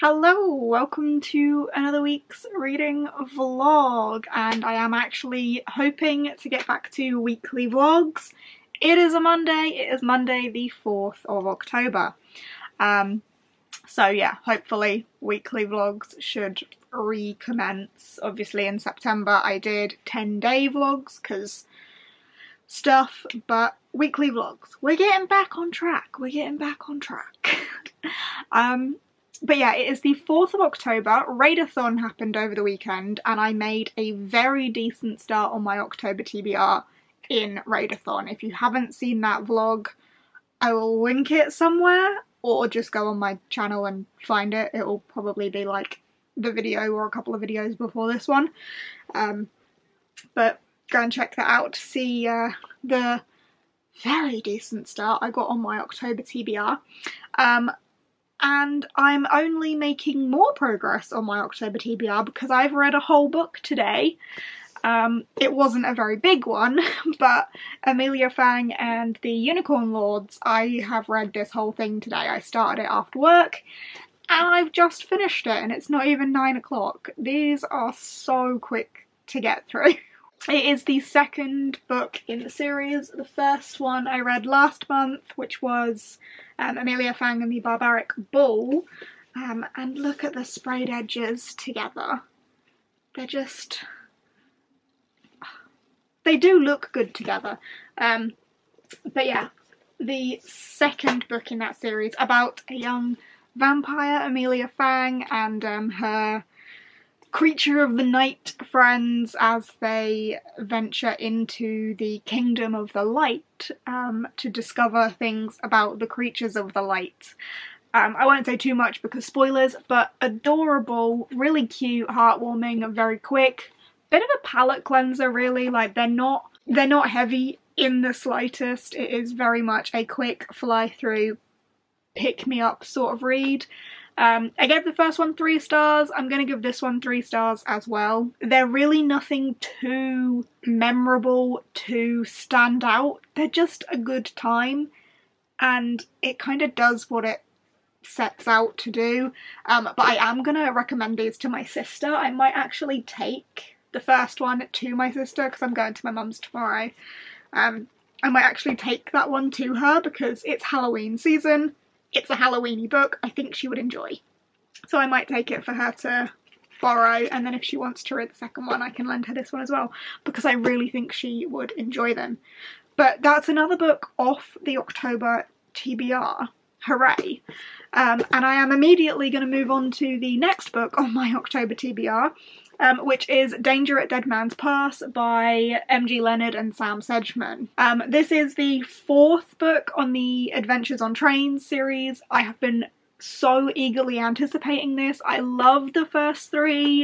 Hello, welcome to another week's reading vlog, and I am actually hoping to get back to weekly vlogs. It is Monday the 4th of October. So yeah, hopefully weekly vlogs should recommence. Obviously in September I did 10-day vlogs because stuff, but weekly vlogs. We're getting back on track. But yeah, it is the 4th of October. Readathon happened over the weekend and I made a very decent start on my October TBR in Readathon. If you haven't seen that vlog, I will link it somewhere or just go on my channel and find it. It will probably be like the video or a couple of videos before this one. But go and check that out to see the very decent start I got on my October TBR. And I'm only making more progress on my October TBR because I've read a whole book today. It wasn't a very big one, but Amelia, Fang and the Unicorn Lords, I have read this whole thing today. I started it after work and I've just finished it and it's not even 9 o'clock. These are so quick to get through. It is the second book in the series. The first one I read last month, which was Amelia, Fang and the Barbaric Bull. And look at the sprayed edges together. They do look good together. But yeah, the second book in that series about a young vampire, Amelia Fang, and her creature of the night friends as they venture into the kingdom of the light to discover things about the creatures of the light. I won't say too much because spoilers, but adorable, really cute, heartwarming, very quick. Bit of a palate cleanser really, like they're not heavy in the slightest. It is very much a quick fly through, pick me up sort of read. I gave the first one 3 stars. I'm going to give this one 3 stars as well. They're really nothing too memorable to stand out. They're just a good time and it kind of does what it sets out to do. But I am going to recommend these to my sister. I might actually take the first one to my sister because I'm going to my mum's tomorrow. I might actually take that one to her because it's Halloween season. It's a Halloweeny book I think she would enjoy. So I might take it for her to borrow, and then if she wants to read the second one I can lend her this one as well because I really think she would enjoy them. But that's another book off the October TBR. Hooray! And I am immediately going to move on to the next book on my October TBR, which is Danger at Dead Man's Pass by M.G. Leonard and Sam Sedgman. This is the 4th book on the Adventures on Trains series. I have been so eagerly anticipating this. I love the first 3,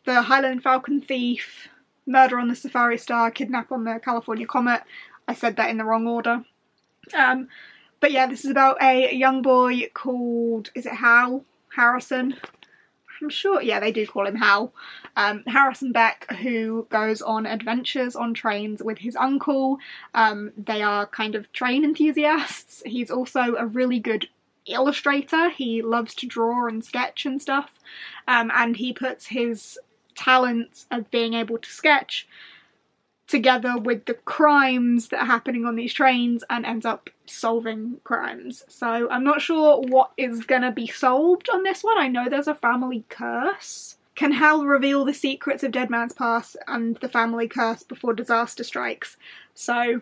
the Highland Falcon Thief, Murder on the Safari Star, Kidnap on the California Comet. I said that in the wrong order. But yeah, this is about a young boy called, is it Hal? Harrison? I'm sure, yeah, they do call him Hal. Harrison Beck, who goes on adventures on trains with his uncle. They are kind of train enthusiasts. He's also a really good illustrator. He loves to draw and sketch and stuff. And he puts his talents of being able to sketch together with the crimes that are happening on these trains and ends up solving crimes. So I'm not sure what is gonna be solved on this one. I know there's a family curse. Can Hal reveal the secrets of Dead Man's Pass and the family curse before disaster strikes? So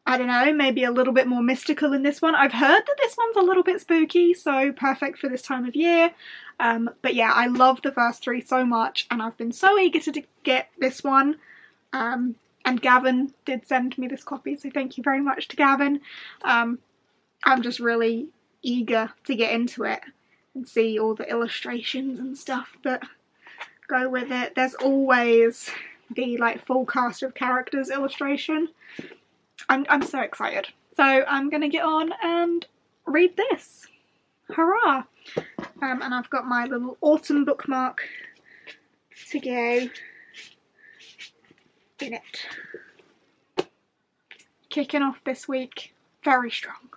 I don't know, maybe a little bit more mystical in this one. I've heard that this one's a little bit spooky, so perfect for this time of year. But yeah, I love the first 3 so much and I've been so eager to get this one. And Gavin did send me this copy, so thank you very much to Gavin. I'm just really eager to get into it and see all the illustrations and stuff that go with it. There's always the like full cast of characters illustration. I'm so excited. So I'm gonna get on and read this. Hurrah! And I've got my little autumn bookmark to go in it. Kicking off this week very strong.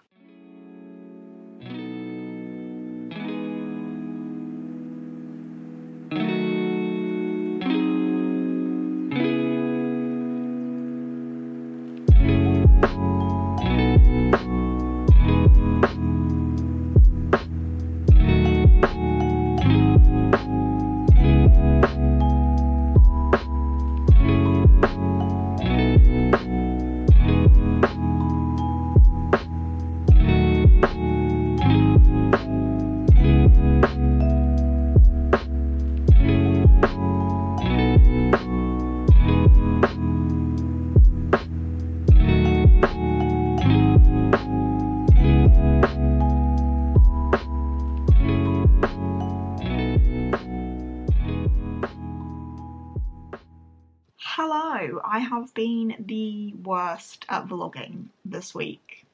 I have been the worst at vlogging this week.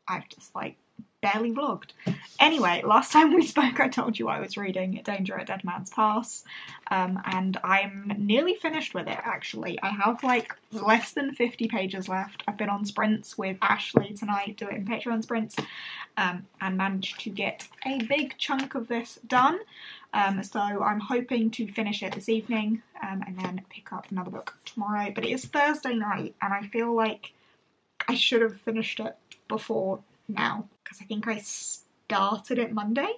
I've just like barely vlogged. Anyway, last time we spoke I told you I was reading Danger at Dead Man's Pass, and I'm nearly finished with it actually. I have like less than 50 pages left. I've been on sprints with Ashley tonight doing Patreon sprints, and managed to get a big chunk of this done. So I'm hoping to finish it this evening, and then pick up another book tomorrow. But it is Thursday night and I feel like I should have finished it before now, because I think I started it Monday,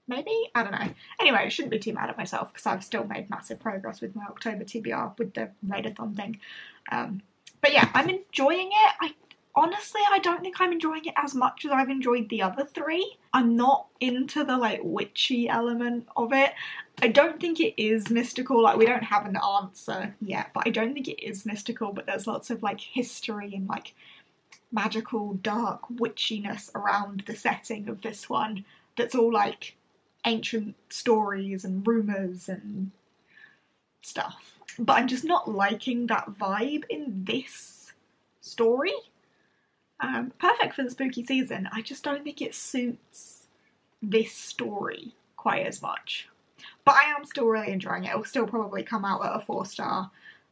maybe? I don't know. Anyway, I shouldn't be too mad at myself because I've still made massive progress with my October TBR with the readathon thing. But yeah, I'm enjoying it. Honestly, I don't think I'm enjoying it as much as I've enjoyed the other three. I'm not into the like witchy element of it. I don't think it is mystical, like we don't have an answer yet, but I don't think it is mystical, but there's lots of like history and like magical dark witchiness around the setting of this one that's all like ancient stories and rumours and stuff. But I'm just not liking that vibe in this story. Perfect for the spooky season. I just don't think it suits this story quite as much. But I am still really enjoying it. It will still probably come out at a 4-star.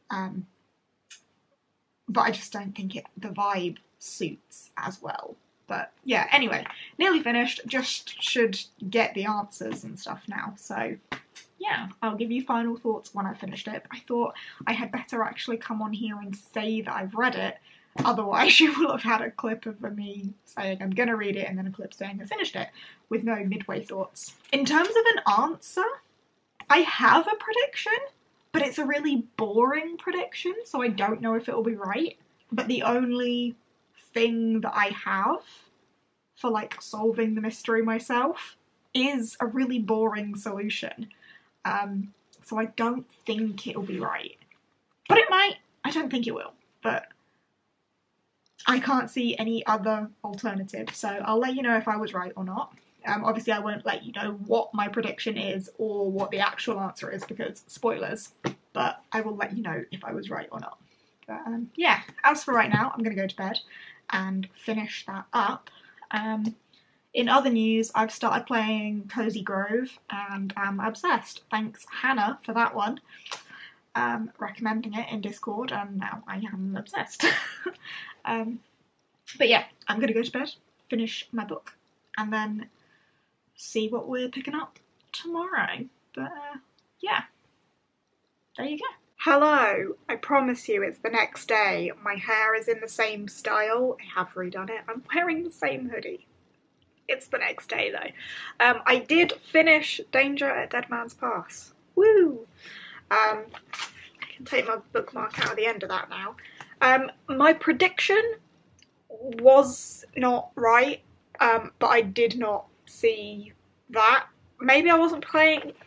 But I just don't think the vibe suits as well. But yeah, anyway, nearly finished. Just should get the answers and stuff now. So yeah, I'll give you final thoughts when I finished it. I thought I had better actually come on here and say that I've read it. Otherwise you will have had a clip of me saying I'm gonna read it and then a clip saying I finished it with no midway thoughts. In terms of an answer, I have a prediction, but it's a really boring prediction, so I don't know if it will be right. But the only thing that I have for like solving the mystery myself is a really boring solution. So I don't think it'll be right. But it might. I don't think it will, but I can't see any other alternative, so I'll let you know if I was right or not. Obviously I won't let you know what my prediction is or what the actual answer is because spoilers, but I will let you know if I was right or not. But yeah, as for right now, I'm going to go to bed and finish that up. In other news, I've started playing Cozy Grove and am obsessed. Thanks Hannah for that one. Recommending it in Discord, and now I am obsessed. But yeah, I'm gonna go to bed, finish my book, and then see what we're picking up tomorrow. But yeah, there you go. Hello, I promise you it's the next day. My hair is in the same style. I have redone it. I'm wearing the same hoodie. It's the next day though. I did finish Danger at Dead Man's Pass. Woo! I can take my bookmark out of the end of that now. My prediction was not right, but I did not see that. Maybe I wasn't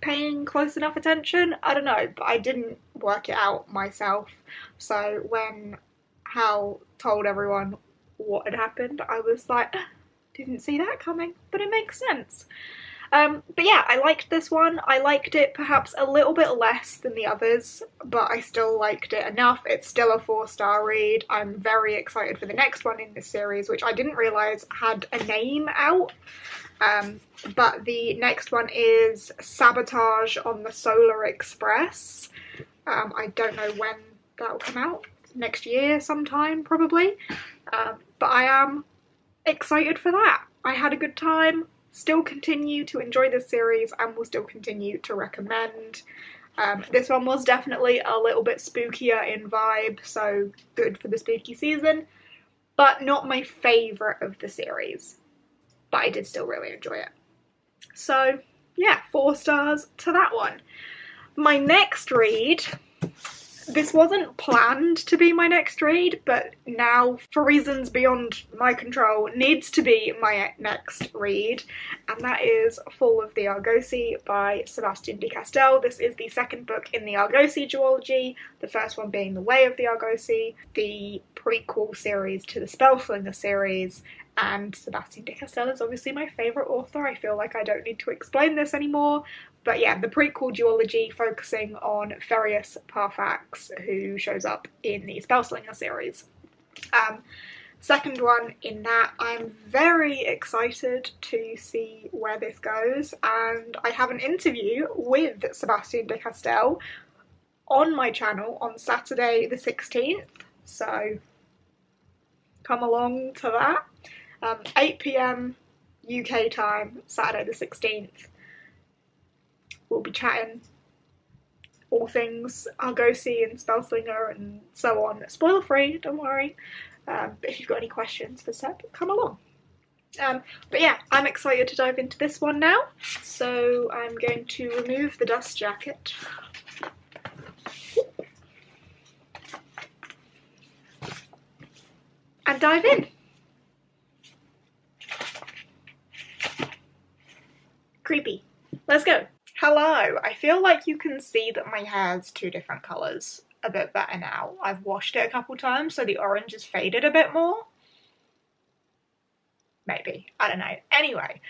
paying close enough attention, I don't know, but I didn't work it out myself. So when Hal told everyone what had happened, I was like, didn't see that coming, but it makes sense. But yeah, I liked this one. I liked it perhaps a little bit less than the others, but I still liked it enough. It's still a 4-star read. I'm very excited for the next one in this series, which I didn't realise had a name out. But the next one is Sabotage on the Solar Express. I don't know when that will come out. Next year sometime, probably. But I am excited for that. I had a good time. Still continue to enjoy this series and will still continue to recommend. This one was definitely a little bit spookier in vibe, so good for the spooky season, but not my favourite of the series. But I did still really enjoy it. So yeah, 4 stars to that one. My next read, this wasn't planned to be my next read, but now, for reasons beyond my control, needs to be my next read, and that is Fall of the Argosy by Sebastian de Castell. This is the second book in the Argosy duology, the first one being The Way of the Argosy, the prequel series to the Spellslinger series, and Sebastian de Castell is obviously my favourite author. I feel like I don't need to explain this anymore. But yeah, the prequel duology focusing on Ferius Parfax, who shows up in the Spellslinger series. Second one in that, I'm very excited to see where this goes, and I have an interview with Sebastian de Castell on my channel on Saturday the 16th, so come along to that. 8 PM UK time, Saturday the 16th. We'll be chatting all things Argosy and Spellslinger and so on. Spoiler free, don't worry. But if you've got any questions for Seb, come along. But yeah, I'm excited to dive into this one now. So I'm going to remove the dust jacket. And dive in. Creepy. Let's go. Hello. I feel like you can see that my hair's two different colours a bit better now. I've washed it a couple times, so the orange has faded a bit more. Maybe. I don't know. Anyway,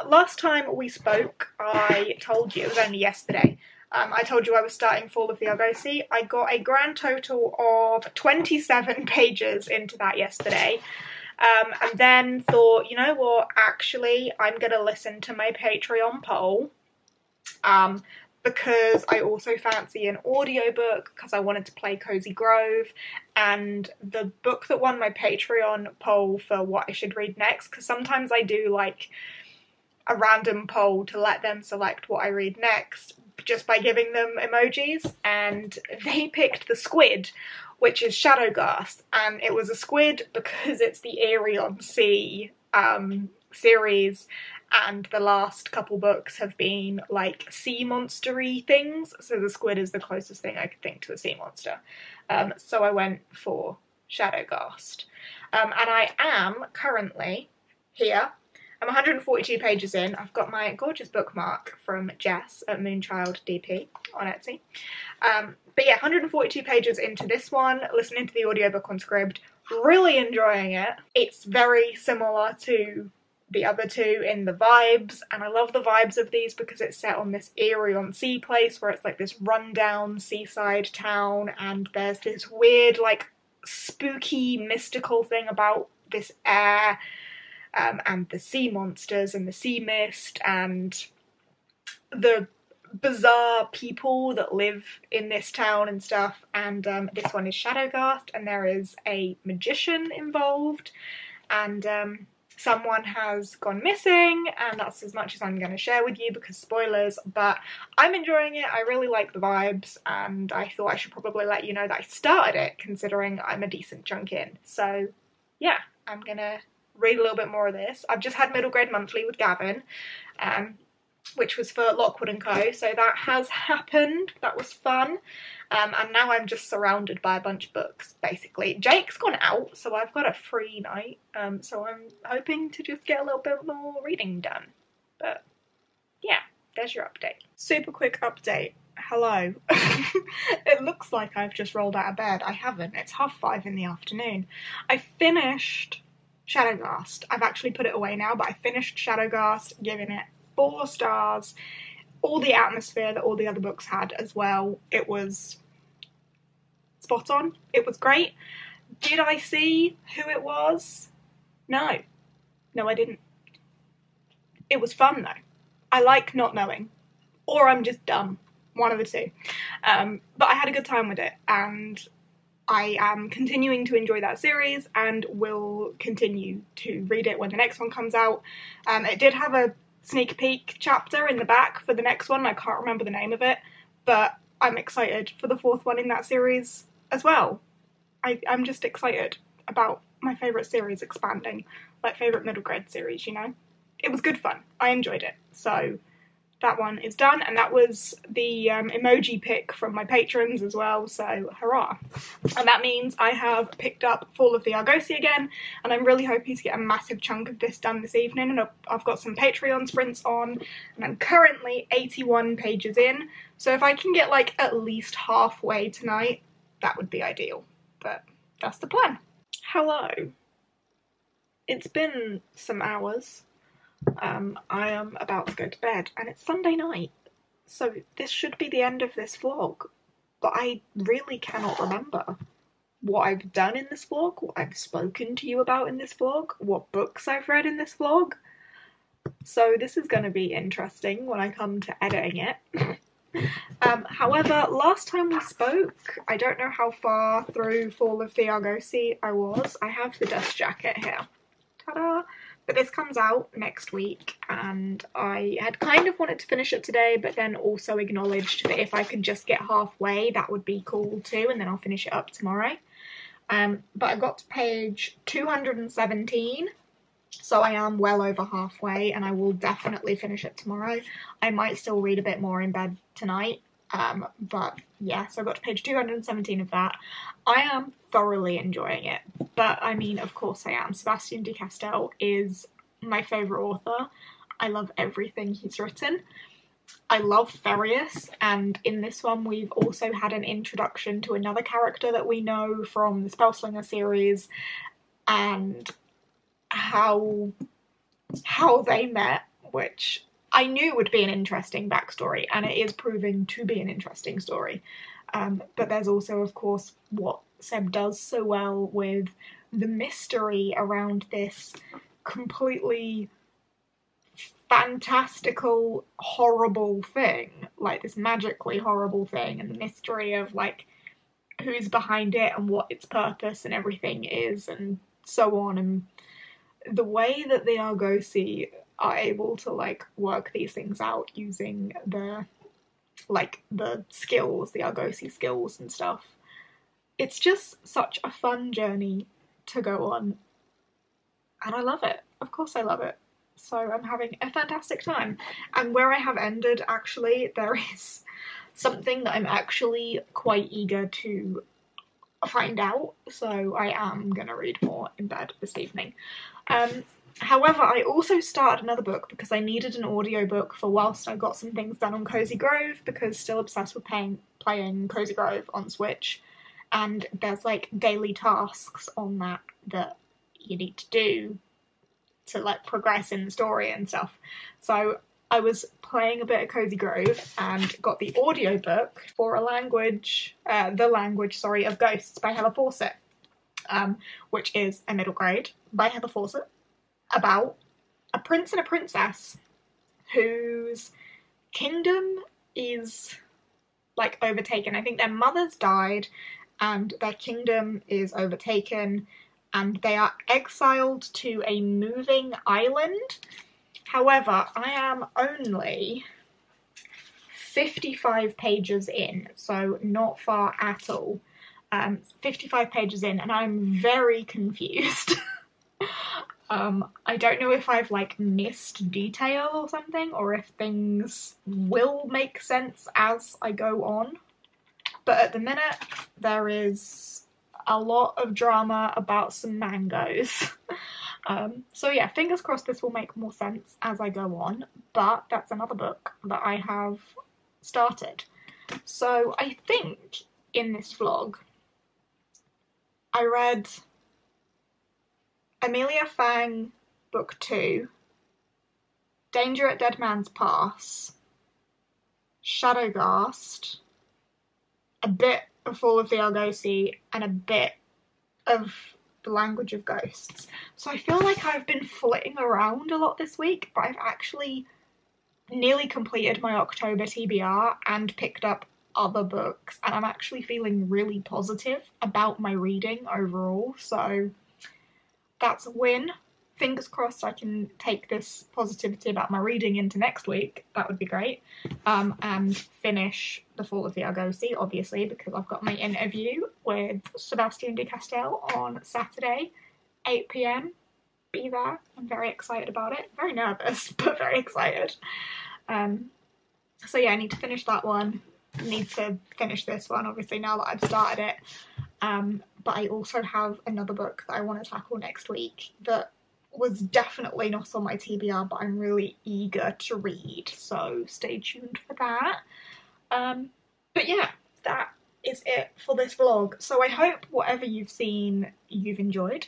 last time we spoke, I told you, it was only yesterday, I told you I was starting Fall of the Argosy. I got a grand total of 27 pages into that yesterday. And then thought, you know what, actually, I'm going to listen to my Patreon poll. Because I also fancy an audiobook because I wanted to play Cozy Grove, and the book that won my Patreon poll for what I should read next, because sometimes I do like a random poll to let them select what I read next just by giving them emojis, and they picked The Squid, which is Shadowghast, and it was a squid because it's the Aereon Sea series, and the last couple books have been like sea monster-y things, so the squid is the closest thing I could think to a sea monster. So I went for Shadowghast. And I am currently here. I'm 142 pages in. I've got my gorgeous bookmark from Jess at Moonchild DP on Etsy. But yeah, 142 pages into this one, listening to the audiobook on Scribd, really enjoying it. It's very similar to the other two in the vibes, and I love the vibes of these because it's set on this Aereon Sea place where it's like this rundown seaside town, and there's this weird like spooky mystical thing about this air, and the sea monsters and the sea mist and the bizarre people that live in this town and stuff. And this one is Shadowghast, and there is a magician involved, and someone has gone missing, and that's as much as I'm going to share with you because spoilers, but I'm enjoying it. I really like the vibes, and I thought I should probably let you know that I started it considering I'm a decent chunk in. So yeah, I'm going to read a little bit more of this. I've just had Middle Grade Monthly with Gavin, which was for Lockwood & Co, so that has happened. That was fun. And now I'm just surrounded by a bunch of books, basically. Jake's gone out, so I've got a free night, so I'm hoping to just get a little bit more reading done. But yeah, there's your update. Super quick update. Hello. It looks like I've just rolled out of bed. I haven't. It's 5:30 in the afternoon. I finished Shadowghast. I've actually put it away now, but I finished Shadowghast, giving it 4 stars. All the atmosphere that all the other books had as well. It was spot on. It was great. Did I see who it was? No. No, I didn't. It was fun though. I like not knowing. Or I'm just dumb. One of the two. But I had a good time with it, and I am continuing to enjoy that series and will continue to read it when the next one comes out. It did have a sneak peek chapter in the back for the next one. I can't remember the name of it, but I'm excited for the 4th one in that series as well. I'm just excited about my favourite series expanding, like favourite middle grade series, you know? It was good fun. I enjoyed it. So that one is done, and that was the emoji pick from my patrons as well, so hurrah. And that means I have picked up Fall of the Argosy again, and I'm really hoping to get a massive chunk of this done this evening, and I've got some Patreon sprints on, and I'm currently 81 pages in, so if I can get like at least halfway tonight, that would be ideal, but that's the plan. Hello. it's been some hours. I am about to go to bed, and it's Sunday night, so this should be the end of this vlog, but I really cannot remember what I've done in this vlog, what I've spoken to you about in this vlog, what books I've read in this vlog. So this is going to be interesting when I come to editing it. However, last time we spoke, I don't know how far through Fall of the Argosy I was. I have the dust jacket here. Ta-da! But this comes out next week, and I had kind of wanted to finish it today, but then also acknowledged that if I could just get halfway, that would be cool too, and then I'll finish it up tomorrow. But I got to page 217, so I am well over halfway, and I will definitely finish it tomorrow. I might still read a bit more in bed tonight, but yeah, so I got to page 217 of that. I am thoroughly enjoying it, but I mean, of course I am. Sebastian de Castell is my favourite author. I love everything he's written. I love Farius, and in this one we've also had an introduction to another character that we know from the Spellslinger series, and how they met, which I knew would be an interesting backstory, and it is proving to be an interesting story. But there's also, of course, what Seb does so well with the mystery around this completely fantastical, horrible thing, like this magically horrible thing, and the mystery of like who's behind it and what its purpose and everything is, and so on. And the way that the Argosy are able to like work these things out using the skills, the Argosy skills and stuff. It's just such a fun journey to go on, and I love it. Of course I love it. So I'm having a fantastic time. And where I have ended, actually, there is something that I'm actually quite eager to find out, so I am going to read more in bed this evening. However, I also started another book because I needed an audiobook for whilst I got some things done on Cozy Grove, because still obsessed with playing Cozy Grove on Switch, and there's like daily tasks on that you need to do to like progress in the story and stuff. So I was playing a bit of Cozy Grove and got the audiobook for the language of Ghosts by Heather Fawcett, which is a middle grade by Heather Fawcett, about a prince and a princess whose kingdom is like overtaken. I think their mothers died and their kingdom is overtaken, and they are exiled to a moving island. However, I am only 55 pages in, so not far at all. 55 pages in, and I'm very confused. I don't know if I've like missed detail or something, or if things will make sense as I go on. But at the minute, there is a lot of drama about some mangoes. So yeah, fingers crossed this will make more sense as I go on, but that's another book that I have started. So I think in this vlog, I read Amelia Fang Book 2, Danger at Dead Man's Pass, Shadowghast, a bit of Fall of the Argosy, and a bit of The Language of Ghosts. So I feel like I've been flitting around a lot this week, but I've actually nearly completed my October TBR and picked up other books, and I'm actually feeling really positive about my reading overall, so that's a win. Fingers crossed I can take this positivity about my reading into next week. That would be great. And finish The Fall of the Argosy, obviously, because I've got my interview with Sebastian de Castell on Saturday, 8 PM. Be there. I'm very excited about it. Very nervous, but very excited. So yeah, I need to finish that one. I need to finish this one, obviously, now that I've started it. But I also have another book that I want to tackle next week that was definitely not on my TBR, but I'm really eager to read, so stay tuned for that. But yeah, that is it for this vlog. So I hope whatever you've seen, you've enjoyed.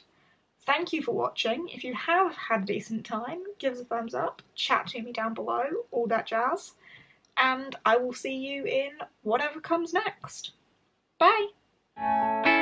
thank you for watching. If you have had a decent time, give us a thumbs up, chat to me down below, all that jazz, and I will see you in whatever comes next. Bye!